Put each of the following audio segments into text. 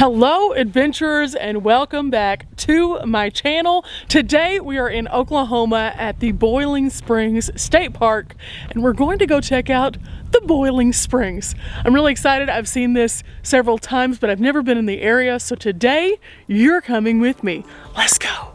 Hello adventurers, and welcome back to my channel. Today we are in Oklahoma at the Boiling Springs State Park, and we're going to go check out the Boiling Springs. I'm really excited. I've seen this several times, but I've never been in the area, so today you're coming with me. Let's go.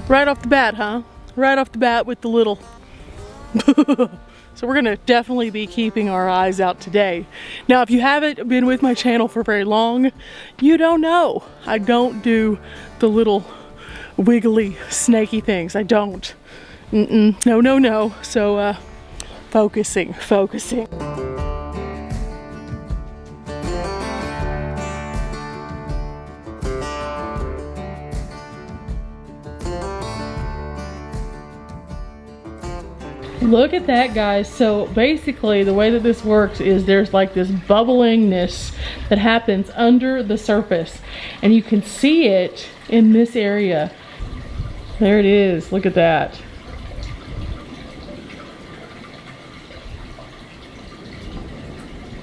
Right off the bat, huh? Right off the bat with the little... So we're gonna definitely be keeping our eyes out today. Now, if you haven't been with my channel for very long, you don't know. I don't do the little wiggly, snaky things. I don't. No. So, focusing. Look at that, guys. So basically the way that this works is there's like this bubblingness that happens under the surface, and you can see it in this area. There it is. Look at that.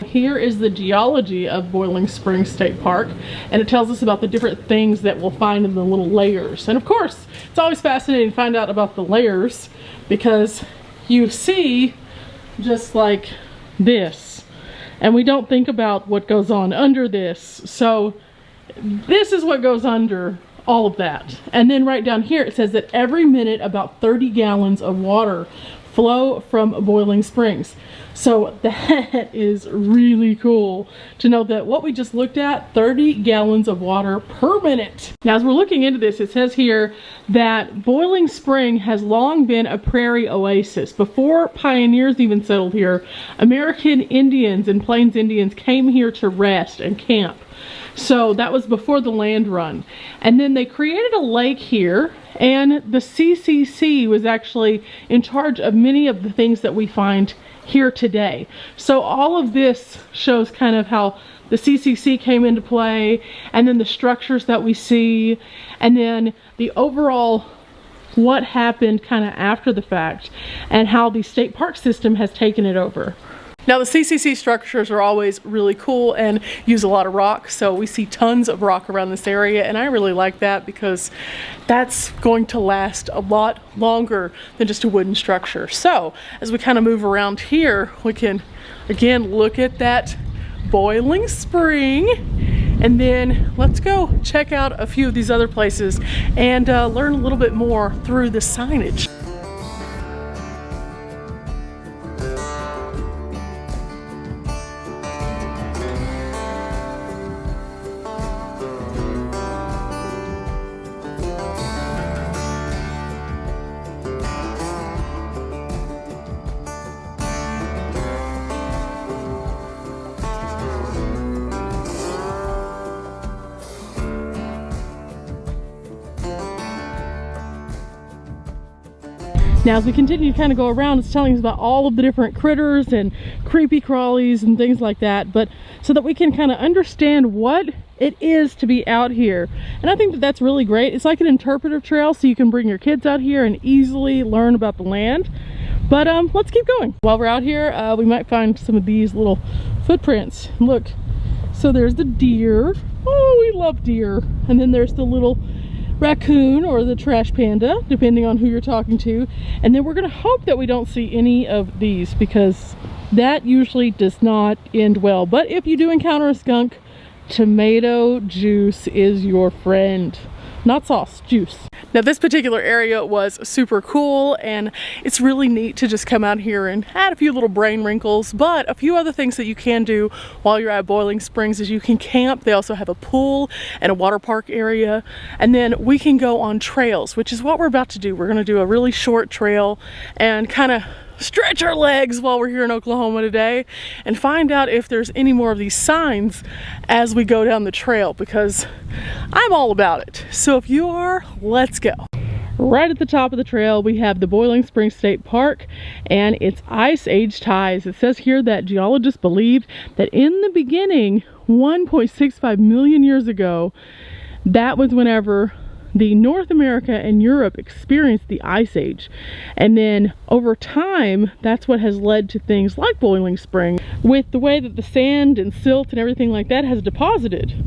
Here is the geology of Boiling Springs State Park, and it tells us about the different things that we'll find in the little layers. And of course, it's always fascinating to find out about the layers, because you see just like this, and we don't think about what goes on under this. So this is what goes under all of that. And then right down here it says that every minute about 30 gallons of water flow from Boiling Springs. So that is really cool to know that what we just looked at, 30 gallons of water per minute. Now, as we're looking into this, it says here that Boiling Spring has long been a prairie oasis. Before pioneers even settled here, American Indians and Plains Indians came here to rest and camp. So that was before the land run. And then they created a lake here, and the CCC was actually in charge of many of the things that we find here today. So all of this shows kind of how the CCC came into play, and then the structures that we see, and then the overall what happened kind of after the fact, and how the state park system has taken it over. Now, the CCC structures are always really cool and use a lot of rock, so we see tons of rock around this area, and I really like that because that's going to last a lot longer than just a wooden structure. So as we kind of move around here, we can again look at that Boiling Spring, and then let's go check out a few of these other places and learn a little bit more through the signage. Now, as we continue to kind of go around, it's telling us about all of the different critters and creepy crawlies and things like that, but so that we can kind of understand what it is to be out here. And I think that that's really great. It's like an interpretive trail, so you can bring your kids out here and easily learn about the land. But let's keep going. While we're out here, we might find some of these little footprints. Look, so there's the deer. Oh, we love deer. And then there's the little raccoon or the trash panda, depending on who you're talking to. And then we're going to hope that we don't see any of these, because that usually does not end well. But if you do encounter a skunk, tomato juice is your friend. Not sauce, juice. Now, this particular area was super cool, and it's really neat to just come out here and add a few little brain wrinkles. But a few other things that you can do while you're at Boiling Springs is you can camp. They also have a pool and a water park area, and then we can go on trails, which is what we're about to do. We're going to do a really short trail and kind of stretch our legs while we're here in Oklahoma today and find out if there's any more of these signs as we go down the trail, because I'm all about it. So if you are, let's go. Right at the top of the trail, we have the Boiling Springs State Park and its Ice Age ties. It says here that geologists believed that in the beginning, 1.65 million years ago, that was whenever the North America and Europe experienced the Ice Age. And then over time, that's what has led to things like Boiling Spring, with the way that the sand and silt and everything like that has deposited.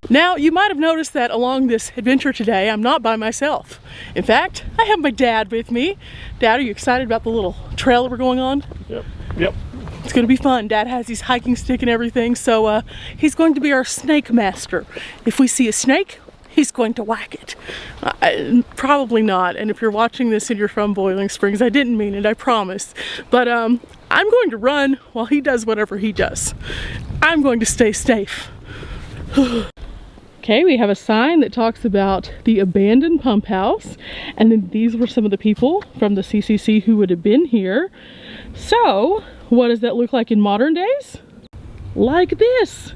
Now, you might have noticed that along this adventure today, I'm not by myself. In fact, I have my dad with me. Dad, are you excited about the little trail that we're going on? Yep. It's going to be fun. Dad has his hiking stick and everything, so he's going to be our snake master. If we see a snake, he's going to whack it. Probably not, and if you're watching this and you're from Boiling Springs, I didn't mean it, I promise. But I'm going to run while he does whatever he does. I'm going to stay safe. Okay, we have a sign that talks about the abandoned pump house, and then these were some of the people from the CCC who would have been here. So, what does that look like in modern days? Like this.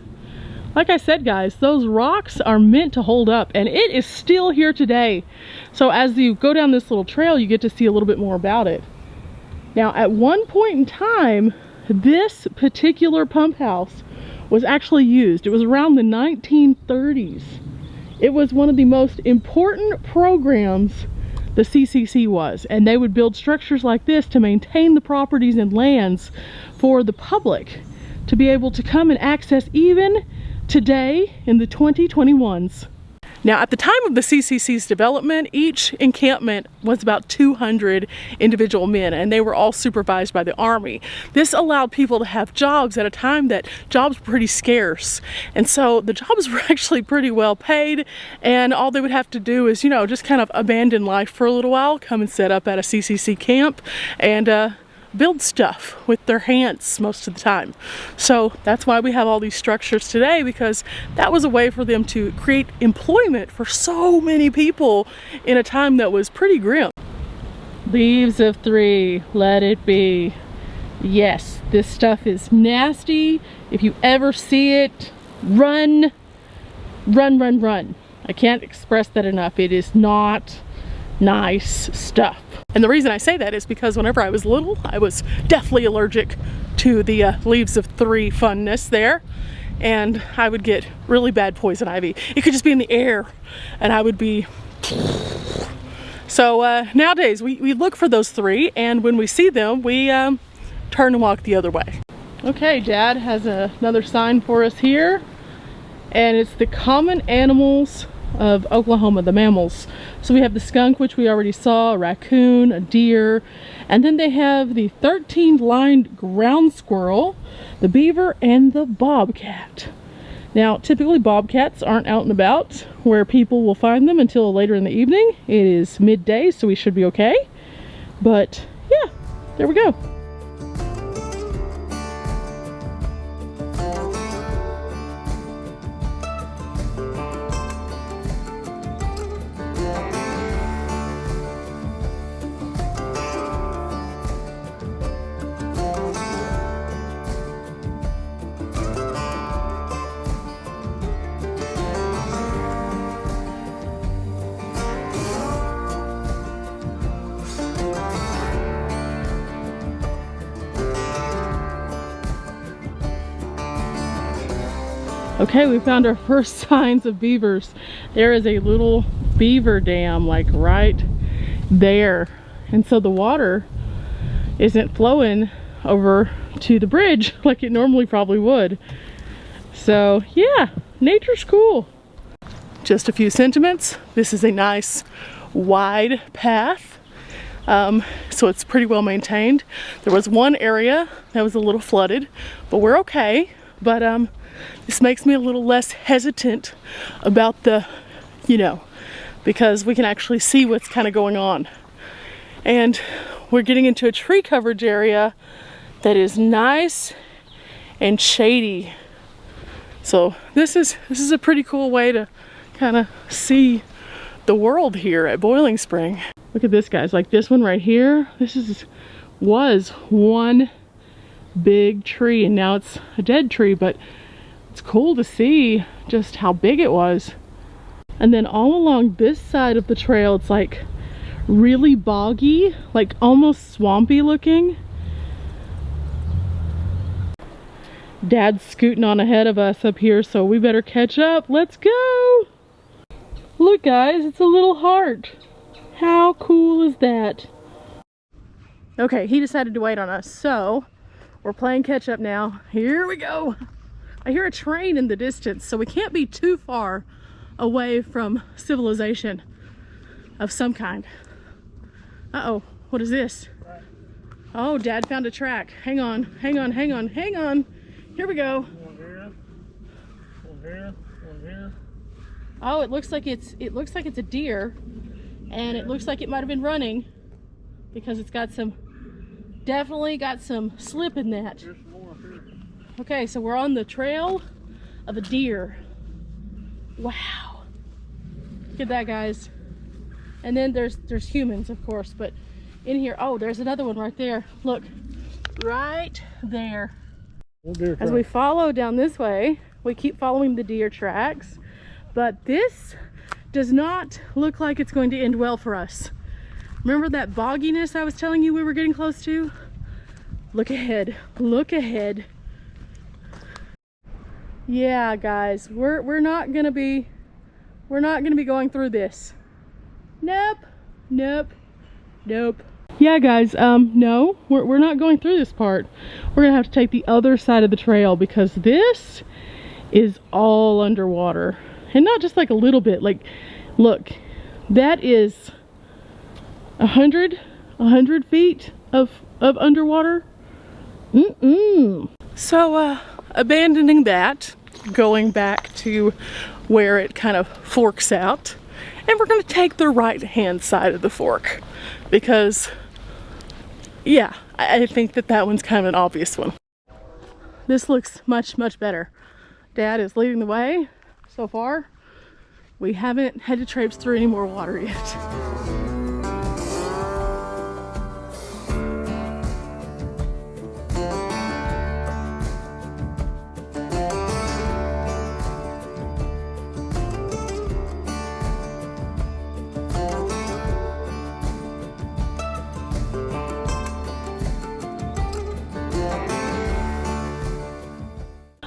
Like I said, guys, those rocks are meant to hold up, and it is still here today. So as you go down this little trail, you get to see a little bit more about it. Now, at one point in time, this particular pump house was actually used. It was around the 1930s. It was one of the most important programs the CCC was, and they would build structures like this to maintain the properties and lands for the public to be able to come and access even today in the 2021s. Now, at the time of the CCC's development, each encampment was about 200 individual men, and they were all supervised by the Army. This allowed people to have jobs at a time that jobs were pretty scarce. And so the jobs were actually pretty well paid, and all they would have to do is, you know, just kind of abandon life for a little while, come and set up at a CCC camp, and build stuff with their hands most of the time. So that's why we have all these structures today, because that was a way for them to create employment for so many people in a time that was pretty grim. Leaves of 3, let it be. Yes, this stuff is nasty. If you ever see it, run, run, run, run. I can't express that enough. It is not nice stuff. And the reason I say that is because whenever I was little, I was deathly allergic to the leaves of 3 funness there, and I would get really bad poison ivy. It could just be in the air, and I would be... So nowadays we look for those 3, and when we see them, we turn and walk the other way. Okay, Dad has another sign for us here, and it's the common animals of Oklahoma, the mammals. So we have the skunk, which we already saw, a raccoon, a deer, and then they have the 13-lined ground squirrel, the beaver, and the bobcat. Now, typically bobcats aren't out and about where people will find them until later in the evening. It is midday, so we should be okay. But yeah, there we go. Okay, we found our first signs of beavers. There is a little beaver dam like right there. And so the water isn't flowing over to the bridge like it normally probably would. So yeah, nature's cool. Just a few sentiments. This is a nice wide path. So it's pretty well maintained. There was one area that was a little flooded, but we're okay. But this makes me a little less hesitant about the, you know, because we can actually see what's kind of going on. And we're getting into a tree coverage area that is nice and shady. So this is a pretty cool way to kind of see the world here at Boiling Spring. Look at this, guys. Like this one right here, was one big tree, and now it's a dead tree, but it's cool to see just how big it was. And then all along this side of the trail, it's like really boggy, like almost swampy looking. Dad's scooting on ahead of us up here, so we better catch up. Let's go! Look guys, it's a little heart. How cool is that? Okay, he decided to wait on us, so we're playing catch up now. Here we go. I hear a train in the distance, so we can't be too far away from civilization of some kind. Uh-oh, what is this? Oh, Dad found a track. Hang on, hang on, hang on, hang on. Here we go. One here, one here, one here. Oh, it looks like it's a deer, and it looks like it might have been running because it's got some, definitely got some slip in that. There's some more here. Okay, so we're on the trail of a deer. Wow. Look at that, guys. And then there's humans, of course, but in here, oh, there's another one right there. Look, right there. As we follow down this way, we keep following the deer tracks, but this does not look like it's going to end well for us. Remember that bogginess I was telling you we were getting close to? Look ahead, look ahead. Yeah, guys, we're not gonna be going through this. Nope, nope, nope. Yeah, guys, no, we're not going through this part. We're gonna have to take the other side of the trail because this is all underwater. And not just like a little bit, like, look, that is 100 feet of underwater. So, abandoning that, going back to where it kind of forks out, and we're gonna take the right-hand side of the fork because, yeah, I think that one's kind of an obvious one. This looks much, much better. Dad is leading the way so far. We haven't had to traipse through any more water yet.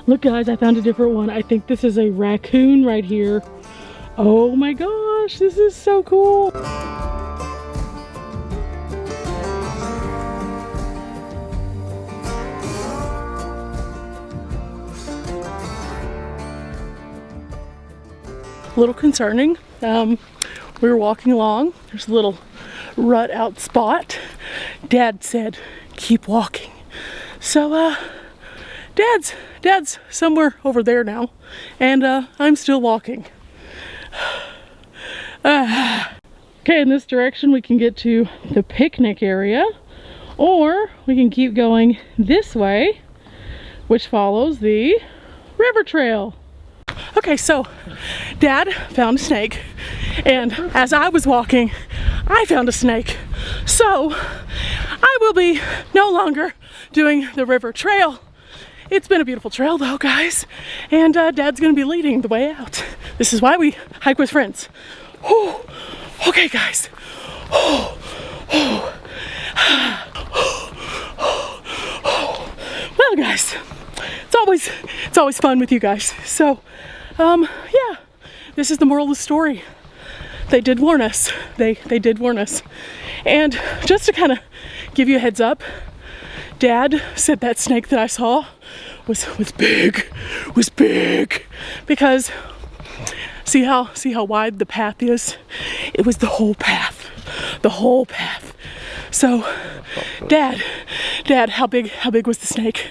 Look guys, I found a different one. I think this is a raccoon right here. Oh my gosh, this is so cool. A little concerning. We were walking along. There's a little rut out spot. Dad said, keep walking. So, Dad's somewhere over there now, and I'm still walking. Okay, in this direction we can get to the picnic area, or we can keep going this way, which follows the river trail. Okay, so Dad found a snake, and as I was walking, I found a snake. So I will be no longer doing the river trail. It's been a beautiful trail though, guys, and Dad's gonna be leading the way out. This is why we hike with friends. Oh, okay, guys. Well, guys, it's always fun with you guys. So, yeah, this is the moral of the story. They did warn us. They did warn us. And just to kind of give you a heads up, Dad said that snake that I saw was big, because see how wide the path is? It was the whole path. So, Dad, how big was the snake?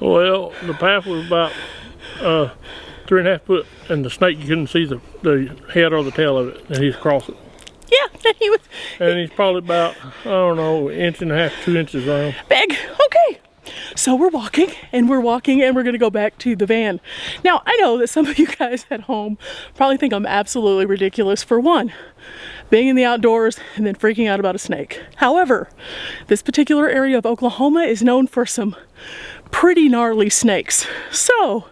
Well, the path was about 3.5 foot, and the snake, you couldn't see the head or the tail of it, and he's across it. Yeah, he was. And he's probably about, I don't know, 1.5 inches, 2 inches long. Big, okay. So we're walking, and we're gonna go back to the van. Now, I know that some of you guys at home probably think I'm absolutely ridiculous for one, being in the outdoors and then freaking out about a snake. However, this particular area of Oklahoma is known for some pretty gnarly snakes. So,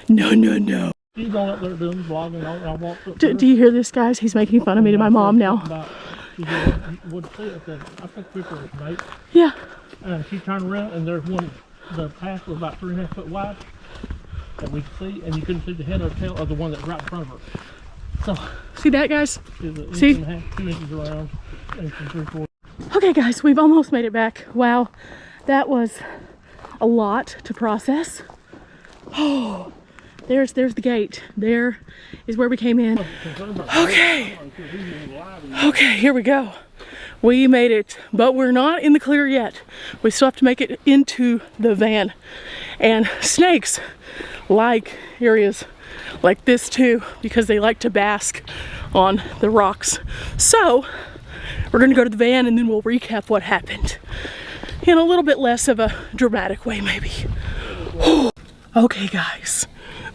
no. She's going up there doing vlogging. I walked up Do you hear this, guys? He's making fun of me to my mom now. She said, would see it. I took a picture of this bait. Yeah. And she turned around, and there's one, the path was about 3.5 foot wide that we could see, and you couldn't see the head or the tail of the one that's right in front of her. So, see that, guys? See? 2 inches around, 1 3/4. Okay, guys, we've almost made it back. Wow, that was a lot to process. Oh, there's the gate. There is where we came in. Okay. Okay, here we go. We made it, but we're not in the clear yet. We still have to make it into the van. And snakes like areas like this too, because they like to bask on the rocks. So we're gonna go to the van and then we'll recap what happened in a little bit less of a dramatic way, maybe. Okay, guys,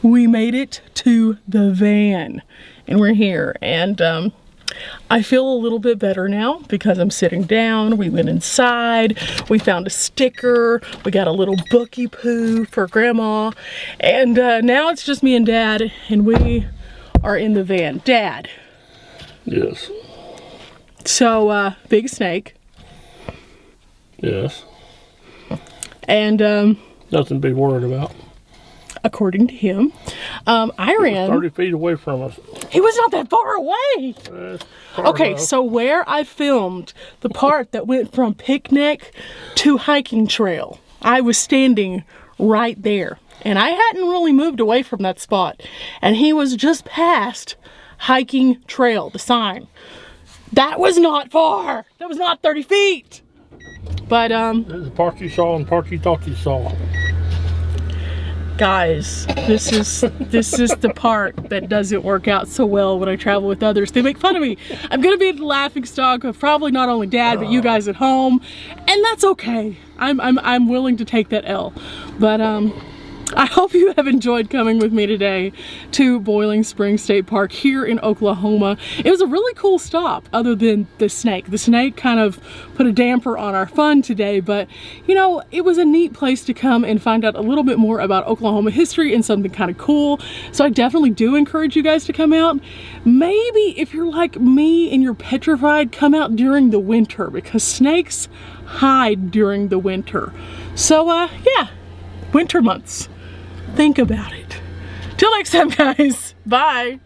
we made it to the van and we're here, and I feel a little bit better now because I'm sitting down. We went inside, we found a sticker, we got a little bookie poo for grandma, and now it's just me and Dad, and we are in the van. Dad. Yes. So, big snake. Yes. And nothing to be worried about. According to him, I ran 30 feet away from us. He was not that far away. Okay, enough. so where I filmed the part that went from picnic to hiking trail, I was standing right there. And I hadn't really moved away from that spot. And he was just past hiking trail, the sign. That was not far. That was not 30 feet. But, There's the part you saw and the part you thought you saw. guys, this is the part that doesn't work out so well when I travel with others. They make fun of me. I'm gonna be the laughing stock of probably not only Dad but you guys at home, and that's okay. I'm willing to take that L. But I hope you have enjoyed coming with me today to Boiling Springs State Park here in Oklahoma. It was a really cool stop, other than the snake. The snake kind of put a damper on our fun today, but you know, it was a neat place to come and find out a little bit more about Oklahoma history and something kind of cool. So I definitely do encourage you guys to come out. Maybe if you're like me and you're petrified, come out during the winter, because snakes hide during the winter. So yeah, winter months. Think about it. Till next time, guys. Bye.